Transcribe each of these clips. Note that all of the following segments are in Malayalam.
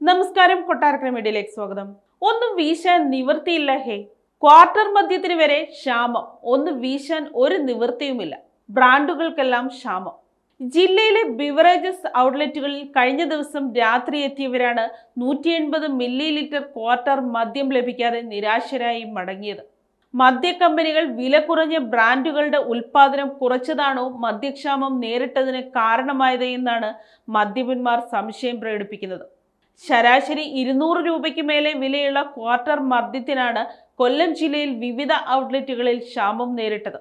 നമസ്കാരം, കൊട്ടാരക്കര മീഡിയയിലേക്ക് സ്വാഗതം. ഒന്നും വീശാൻ നിവൃത്തിയില്ല ഹേ. ക്വാർട്ടർ മദ്യത്തിന് വരെ ക്ഷാമം. ഒന്ന് വീശാൻ ഒരു നിവൃത്തിയുമില്ല. ബ്രാൻഡുകൾക്കെല്ലാം ക്ഷാമം. ജില്ലയിലെ ബിവറേജസ് ഔട്ട്ലെറ്റുകളിൽ കഴിഞ്ഞ ദിവസം രാത്രി എത്തിയവരാണ് 180 മില്ലി ലിറ്റർ ക്വാർട്ടർ മദ്യം ലഭിക്കാതെ നിരാശരായി മടങ്ങിയത്. മദ്യക്കമ്പനികൾ വില കുറഞ്ഞ ബ്രാൻഡുകളുടെ ഉൽപാദനം കുറച്ചതാണോ മദ്യക്ഷാമം നേരിട്ടതിന് കാരണമായത് എന്നാണ് മദ്യപന്മാർ സംശയം പ്രകടിപ്പിക്കുന്നത്. ശരാശരി 200 രൂപയ്ക്ക് മേലെ വിലയുള്ള ക്വാർട്ടർ മദ്യത്തിനാണ് കൊല്ലം ജില്ലയിൽ വിവിധ ഔട്ട്ലെറ്റുകളിൽ ക്ഷാമം നേരിട്ടത്.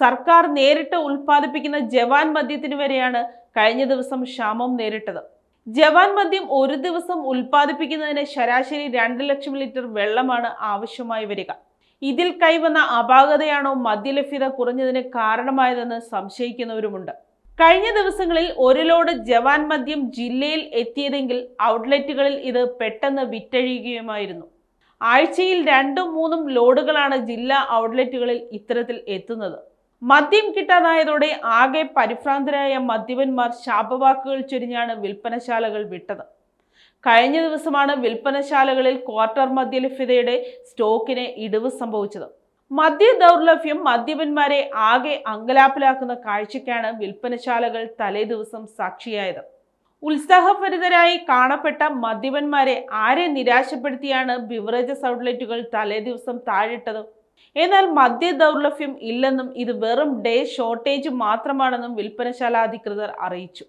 സർക്കാർ നേരിട്ട് ഉൽപ്പാദിപ്പിക്കുന്ന ജവാൻ മദ്യത്തിന് വരെയാണ് കഴിഞ്ഞ ദിവസം ക്ഷാമം നേരിട്ടത്. ജവാൻ മദ്യം ഒരു ദിവസം ഉൽപ്പാദിപ്പിക്കുന്നതിന് ശരാശരി 2 ലക്ഷം ലിറ്റർ വെള്ളമാണ് ആവശ്യമായി വരിക. ഇതിൽ കൈവന്ന അപാകതയാണോ മദ്യലഭ്യത കുറഞ്ഞതിന് കാരണമായതെന്ന് സംശയിക്കുന്നവരുമുണ്ട്. കഴിഞ്ഞ ദിവസങ്ങളിൽ ഒരു ലോഡ് ജവാൻ മദ്യം ജില്ലയിൽ എത്തിയതെങ്കിൽ ഔട്ട്ലെറ്റുകളിൽ ഇത് പെട്ടെന്ന് വിറ്റഴിയുകയുമായിരുന്നു. ആഴ്ചയിൽ 2-3 ലോഡുകളാണ് ജില്ലാ ഔട്ട്ലെറ്റുകളിൽ ഇത്തരത്തിൽ എത്തുന്നത്. മദ്യം കിട്ടാതായതോടെ ആകെ പരിഭ്രാന്തരായ മദ്യപന്മാർ ശാപവാക്കുകൾ ചൊരിഞ്ഞാണ് വിൽപ്പനശാലകൾ വിട്ടത്. കഴിഞ്ഞ ദിവസമാണ് വിൽപ്പനശാലകളിൽ ക്വാർട്ടർ മദ്യലഭ്യതയുടെ സ്റ്റോക്കിന് ഇടിവ് സംഭവിച്ചത്. മദ്യ ദൗർലഭ്യം മദ്യപന്മാരെ ആകെ അങ്കലാപ്പിലാക്കുന്ന കാഴ്ചയ്ക്കാണ് വിൽപ്പനശാലകൾ തലേ ദിവസം സാക്ഷിയായത്. ഉത്സാഹഭരിതരായി കാണപ്പെട്ട മദ്യപന്മാരെ ആരെ നിരാശപ്പെടുത്തിയാണ് ബിവറേജസ് ഔട്ട്ലെറ്റുകൾ തലേ ദിവസം താഴിട്ടത്. എന്നാൽ മദ്യ ദൗർലഭ്യം ഇല്ലെന്നും ഇത് വെറും ഡേ ഷോർട്ടേജ് മാത്രമാണെന്നും വിൽപ്പനശാല അധികൃതർ അറിയിച്ചു.